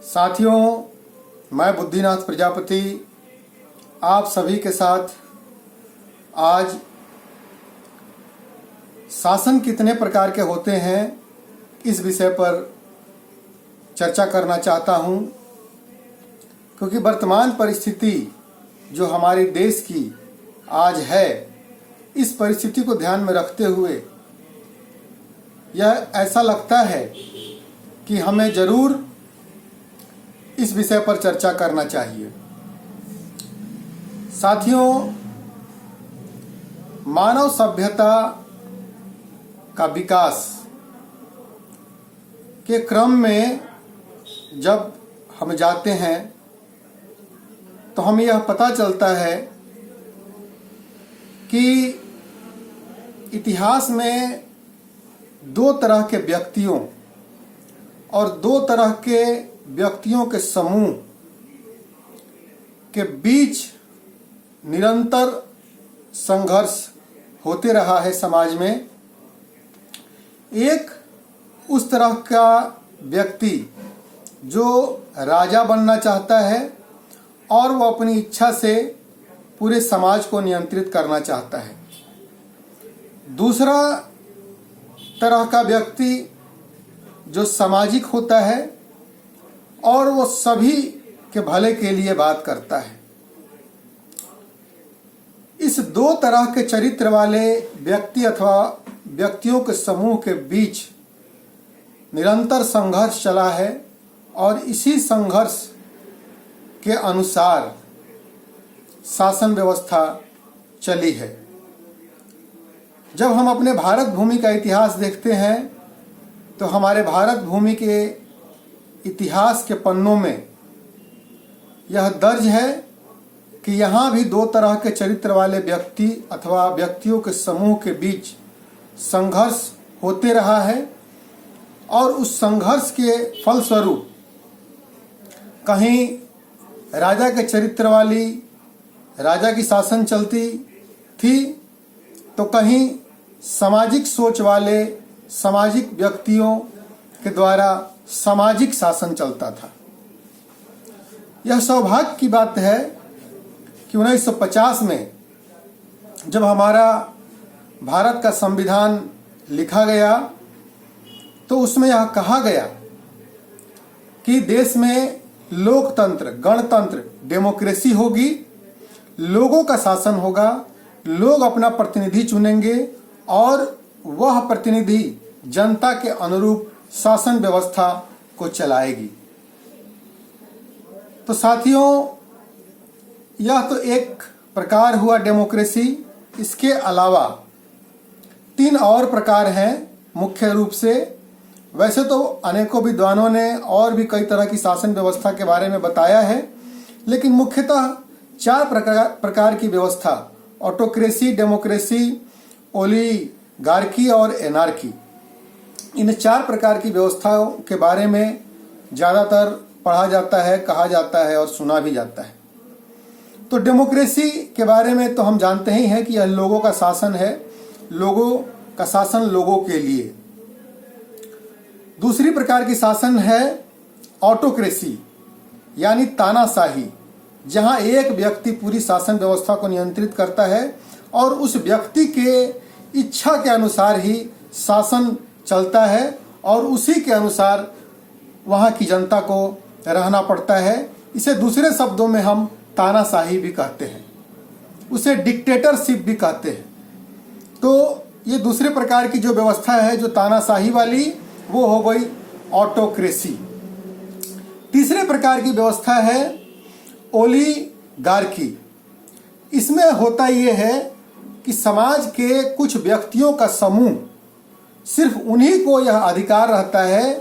साथियों, मैं बुद्धिनाथ प्रजापति आप सभी के साथ आज शासन कितने प्रकार के होते हैं इस विषय पर चर्चा करना चाहता हूं, क्योंकि वर्तमान परिस्थिति जो हमारे देश की आज है, इस परिस्थिति को ध्यान में रखते हुए यह ऐसा लगता है कि हमें जरूर इस विषय पर चर्चा करना चाहिए। साथियों, मानव सभ्यता का विकास के क्रम में जब हम जाते हैं तो हमें यह पता चलता है कि इतिहास में दो तरह के व्यक्तियों और दो तरह के व्यक्तियों के समूह के बीच निरंतर संघर्ष होते रहा है समाज में। एक उस तरह का व्यक्ति जो राजा बनना चाहता है और वो अपनी इच्छा से पूरे समाज को नियंत्रित करना चाहता है। दूसरा तरह का व्यक्ति जो सामाजिक होता है और वो सभी के भले के लिए बात करता है। इस दो तरह के चरित्र वाले व्यक्ति अथवा व्यक्तियों के समूह के बीच निरंतर संघर्ष चला है और इसी संघर्ष के अनुसार शासन व्यवस्था चली है। जब हम अपने भारत भूमि का इतिहास देखते हैं तो हमारे भारत भूमि के इतिहास के पन्नों में यह दर्ज है कि यहाँ भी दो तरह के चरित्र वाले व्यक्ति अथवा व्यक्तियों के समूह के बीच संघर्ष होते रहा है और उस संघर्ष के फलस्वरूप कहीं राजा के चरित्र वाली राजा की शासन चलती थी तो कहीं सामाजिक सोच वाले सामाजिक व्यक्तियों के द्वारा सामाजिक शासन चलता था। यह सौभाग्य की बात है कि 1950 में जब हमारा भारत का संविधान लिखा गया तो उसमें यह कहा गया कि देश में लोकतंत्र, गणतंत्र, डेमोक्रेसी होगी, लोगों का शासन होगा, लोग अपना प्रतिनिधि चुनेंगे और वह प्रतिनिधि जनता के अनुरूप शासन व्यवस्था को चलाएगी। तो साथियों, यह तो एक प्रकार हुआ डेमोक्रेसी। इसके अलावा तीन और प्रकार हैं मुख्य रूप से। वैसे तो अनेकों विद्वानों ने और भी कई तरह की शासन व्यवस्था के बारे में बताया है, लेकिन मुख्यतः चार प्रकार की व्यवस्था, ऑटोक्रेसी, डेमोक्रेसी, ओलिगार्की और एनार्की, इन चार प्रकार की व्यवस्थाओं के बारे में ज़्यादातर पढ़ा जाता है, कहा जाता है और सुना भी जाता है। तो डेमोक्रेसी के बारे में तो हम जानते ही हैं कि यह लोगों का शासन है, लोगों का शासन लोगों के लिए। दूसरी प्रकार की शासन है ऑटोक्रेसी यानी तानाशाही, जहां एक व्यक्ति पूरी शासन व्यवस्था को नियंत्रित करता है और उस व्यक्ति के इच्छा के अनुसार ही शासन चलता है और उसी के अनुसार वहाँ की जनता को रहना पड़ता है। इसे दूसरे शब्दों में हम तानाशाही भी कहते हैं, उसे डिक्टेटरशिप भी कहते हैं। तो ये दूसरे प्रकार की जो व्यवस्था है, जो तानाशाही वाली, वो हो गई ऑटोक्रेसी। तीसरे प्रकार की व्यवस्था है ओलिगार्की। इसमें होता ये है कि समाज के कुछ व्यक्तियों का समूह, सिर्फ उन्हीं को यह अधिकार रहता है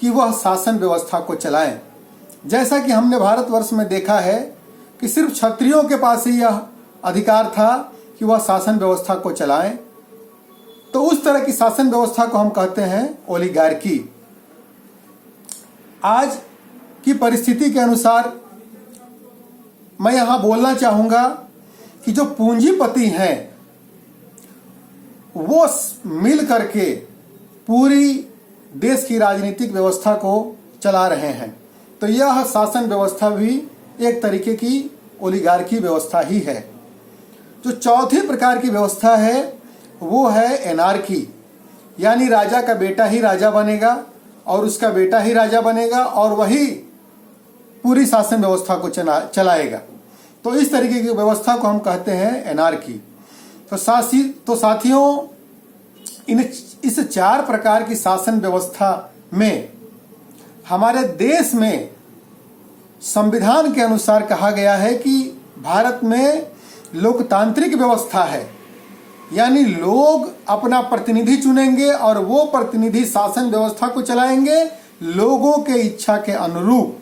कि वह शासन व्यवस्था को चलाएं। जैसा कि हमने भारतवर्ष में देखा है कि सिर्फ क्षत्रियों के पास ही यह अधिकार था कि वह शासन व्यवस्था को चलाएं। तो उस तरह की शासन व्यवस्था को हम कहते हैं ओलिगार्की। आज की परिस्थिति के अनुसार मैं यहाँ बोलना चाहूँगा कि जो पूंजीपति हैं वो मिल करके पूरी देश की राजनीतिक व्यवस्था को चला रहे हैं। तो यह शासन व्यवस्था भी एक तरीके की ओलिगार्की व्यवस्था ही है। जो चौथी प्रकार की व्यवस्था है वो है एनार्की, यानी राजा का बेटा ही राजा बनेगा और उसका बेटा ही राजा बनेगा और वही पूरी शासन व्यवस्था को चलाएगा। तो इस तरीके की व्यवस्था को हम कहते हैं एनार्की। तो साथियों, इस 4 प्रकार की शासन व्यवस्था में हमारे देश में संविधान के अनुसार कहा गया है कि भारत में लोकतांत्रिक व्यवस्था है, यानी लोग अपना प्रतिनिधि चुनेंगे और वो प्रतिनिधि शासन व्यवस्था को चलाएंगे लोगों के इच्छा के अनुरूप।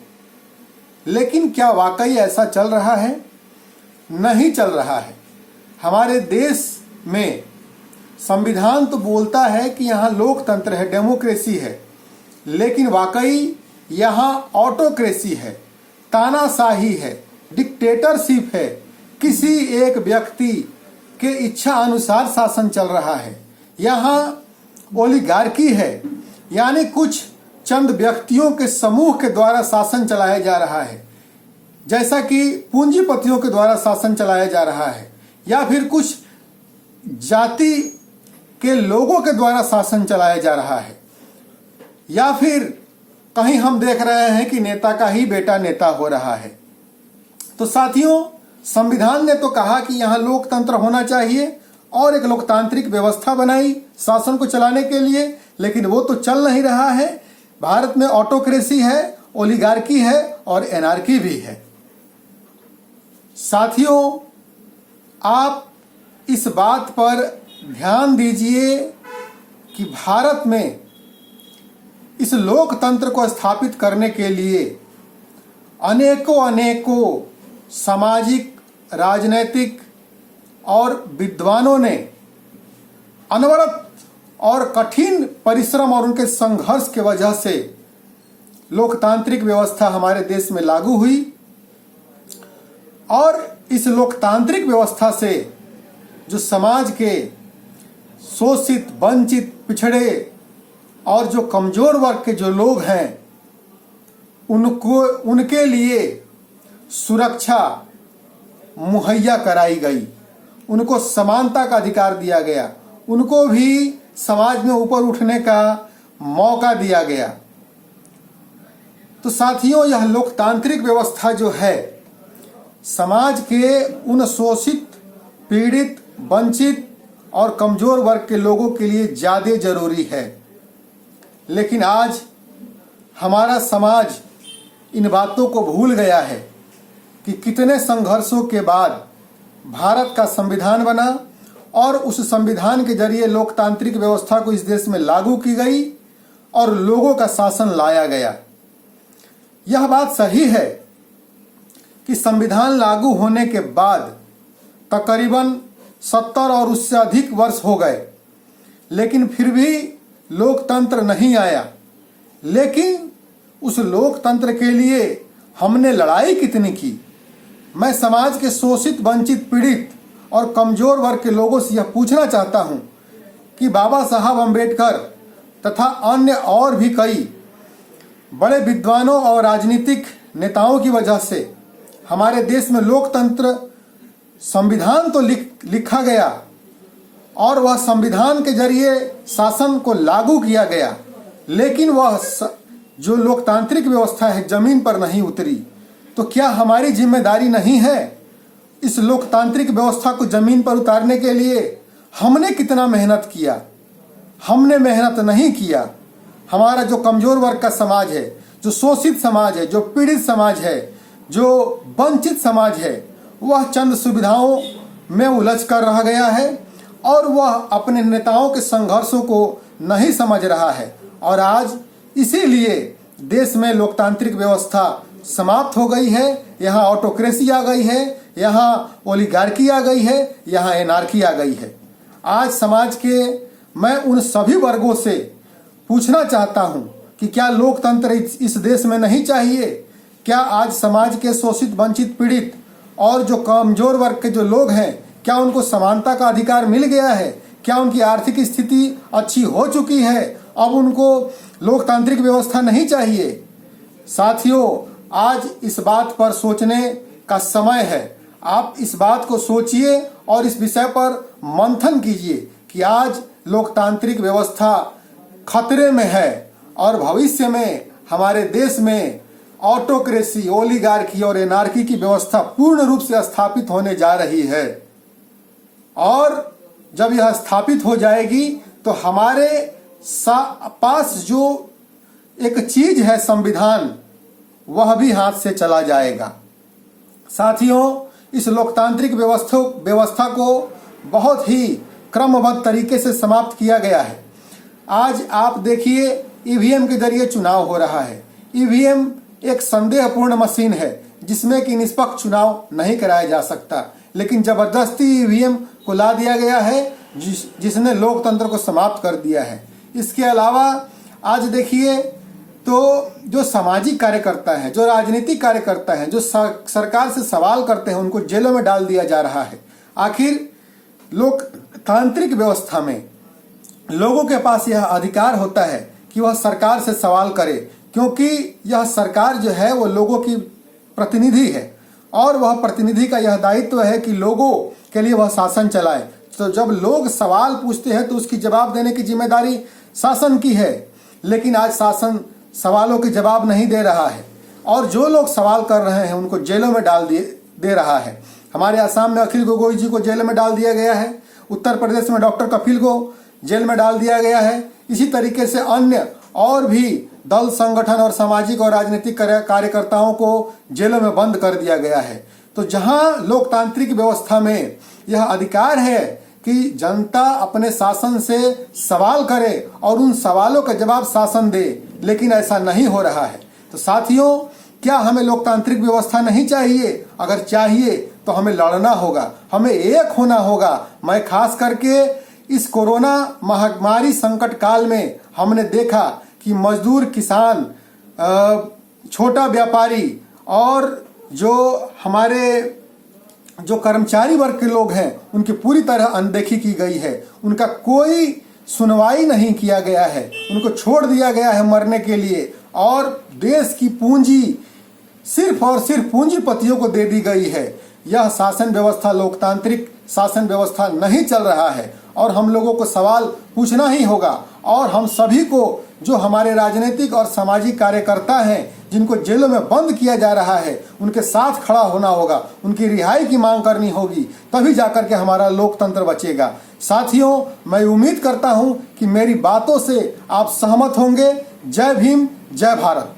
लेकिन क्या वाकई ऐसा चल रहा है? नहीं चल रहा है। हमारे देश में संविधान तो बोलता है कि यहाँ लोकतंत्र है, डेमोक्रेसी है, लेकिन वाकई यहाँ ऑटोक्रेसी है, तानाशाही है, डिक्टेटरशिप है। किसी एक व्यक्ति के इच्छा अनुसार शासन चल रहा है। यहाँ ओलिगार्की है, यानी कुछ चंद व्यक्तियों के समूह के द्वारा शासन चलाया जा रहा है, जैसा कि पूंजीपतियों के द्वारा शासन चलाया जा रहा है, या फिर कुछ जाति के लोगों के द्वारा शासन चलाया जा रहा है, या फिर कहीं हम देख रहे हैं कि नेता का ही बेटा नेता हो रहा है। तो साथियों, संविधान ने तो कहा कि यहाँ लोकतंत्र होना चाहिए और एक लोकतांत्रिक व्यवस्था बनाई शासन को चलाने के लिए, लेकिन वो तो चल नहीं रहा है। भारत में ऑटोक्रेसी है, ओलिगार्की है और एनार्की भी है। साथियों, आप इस बात पर ध्यान दीजिए कि भारत में इस लोकतंत्र को स्थापित करने के लिए अनेकों सामाजिक, राजनैतिक और विद्वानों ने अनवरत और कठिन परिश्रम और उनके संघर्ष के वजह से लोकतांत्रिक व्यवस्था हमारे देश में लागू हुई। और इस लोकतांत्रिक व्यवस्था से जो समाज के शोषित, वंचित, पिछड़े और जो कमजोर वर्ग के जो लोग हैं उनके लिए सुरक्षा मुहैया कराई गई, उनको समानता का अधिकार दिया गया, उनको भी समाज में ऊपर उठने का मौका दिया गया। तो साथियों, यह लोकतांत्रिक व्यवस्था जो है समाज के उन शोषित, पीड़ित, वंचित और कमजोर वर्ग के लोगों के लिए ज़्यादा जरूरी है। लेकिन आज हमारा समाज इन बातों को भूल गया है कि कितने संघर्षों के बाद भारत का संविधान बना और उस संविधान के जरिए लोकतांत्रिक व्यवस्था को इस देश में लागू की गई और लोगों का शासन लाया गया। यह बात सही है कि संविधान लागू होने के बाद तकरीबन 70 और उससे अधिक वर्ष हो गए, लेकिन फिर भी लोकतंत्र नहीं आया। लेकिन उस लोकतंत्र के लिए हमने लड़ाई कितनी की। मैं समाज के शोषित, वंचित, पीड़ित और कमजोर वर्ग के लोगों से यह पूछना चाहता हूं कि बाबा साहब अम्बेडकर तथा अन्य और भी कई बड़े विद्वानों और राजनीतिक नेताओं की वजह से हमारे देश में लोकतंत्र संविधान तो लिखा गया और वह संविधान के जरिए शासन को लागू किया गया, लेकिन वह जो लोकतांत्रिक व्यवस्था है जमीन पर नहीं उतरी। तो क्या हमारी जिम्मेदारी नहीं है इस लोकतांत्रिक व्यवस्था को जमीन पर उतारने के लिए? हमने कितना मेहनत किया? हमने मेहनत नहीं किया। हमारा जो कमजोर वर्ग का समाज है, जो शोषित समाज है, जो पीड़ित समाज है, जो वंचित समाज है, वह चंद सुविधाओं में उलझ कर रह गया है और वह अपने नेताओं के संघर्षों को नहीं समझ रहा है। और आज इसीलिए देश में लोकतांत्रिक व्यवस्था समाप्त हो गई है। यहाँ ऑटोक्रेसी आ गई है, यहाँ ओलिगार्की आ गई है, यहाँ एनार्की आ गई है। आज समाज के मैं उन सभी वर्गों से पूछना चाहता हूँ कि क्या लोकतंत्र इस देश में नहीं चाहिए? क्या आज समाज के शोषित, वंचित, पीड़ित और जो कमजोर वर्ग के जो लोग हैं, क्या उनको समानता का अधिकार मिल गया है? क्या उनकी आर्थिक स्थिति अच्छी हो चुकी है? अब उनको लोकतांत्रिक व्यवस्था नहीं चाहिए? साथियों, आज इस बात पर सोचने का समय है। आप इस बात को सोचिए और इस विषय पर मंथन कीजिए कि आज लोकतांत्रिक व्यवस्था खतरे में है और भविष्य में हमारे देश में ऑटोक्रेसी, ओलिगार्की और एनार्की की व्यवस्था पूर्ण रूप से स्थापित होने जा रही है। और जब यह स्थापित हो जाएगी तो हमारे पास जो एक चीज है संविधान, वह भी हाथ से चला जाएगा। साथियों, इस लोकतांत्रिक व्यवस्था को बहुत ही क्रमबद्ध तरीके से समाप्त किया गया है। आज आप देखिए, ईवीएम के जरिए चुनाव हो रहा है। ईवीएम एक संदेहपूर्ण मशीन है जिसमें कि निष्पक्ष चुनाव नहीं कराया जा सकता, लेकिन जबरदस्ती ईवीएम को ला दिया गया है जिसने लोकतंत्र को समाप्त कर दिया है। इसके अलावा आज देखिए तो जो सामाजिक कार्यकर्ता है, जो राजनीतिक कार्यकर्ता है, जो सरकार से सवाल करते हैं, उनको जेलों में डाल दिया जा रहा है। आखिर लोकतांत्रिक व्यवस्था में लोगों के पास यह अधिकार होता है कि वह सरकार से सवाल करे, क्योंकि यह सरकार जो है वो लोगों की प्रतिनिधि है और वह प्रतिनिधि का यह दायित्व है कि लोगों के लिए वह शासन चलाए। तो जब लोग सवाल पूछते हैं तो उसकी जवाब देने की जिम्मेदारी शासन की है, लेकिन आज शासन सवालों के जवाब नहीं दे रहा है और जो लोग सवाल कर रहे हैं उनको जेलों में डाल दे रहा है। हमारे असम में अखिल गोगोई जी को जेल में डाल दिया गया है, उत्तर प्रदेश में डॉक्टर कपिल को जेल में डाल दिया गया है। इसी तरीके से अन्य और भी दल, संगठन और सामाजिक और राजनीतिक कार्यकर्ताओं को जेलों में बंद कर दिया गया है। तो जहां लोकतांत्रिक व्यवस्था में यह अधिकार है कि जनता अपने शासन से सवाल करे और उन सवालों का जवाब शासन दे, लेकिन ऐसा नहीं हो रहा है। तो साथियों, क्या हमें लोकतांत्रिक व्यवस्था नहीं चाहिए? अगर चाहिए तो हमें लड़ना होगा, हमें एक होना होगा। मैं खास करके इस कोरोना महामारी संकट काल में हमने देखा कि मजदूर, किसान, छोटा व्यापारी और जो हमारे जो कर्मचारी वर्ग के लोग हैं, उनकी पूरी तरह अनदेखी की गई है। उनका कोई सुनवाई नहीं किया गया है, उनको छोड़ दिया गया है मरने के लिए और देश की पूंजी सिर्फ और सिर्फ पूंजीपतियों को दे दी गई है। यह शासन व्यवस्था, लोकतांत्रिक शासन व्यवस्था नहीं चल रहा है और हम लोगों को सवाल पूछना ही होगा। और हम सभी को, जो हमारे राजनीतिक और सामाजिक कार्यकर्ता हैं जिनको जेलों में बंद किया जा रहा है, उनके साथ खड़ा होना होगा, उनकी रिहाई की मांग करनी होगी, तभी जाकर के हमारा लोकतंत्र बचेगा। साथियों, मैं उम्मीद करता हूं कि मेरी बातों से आप सहमत होंगे। जय भीम, जय भारत।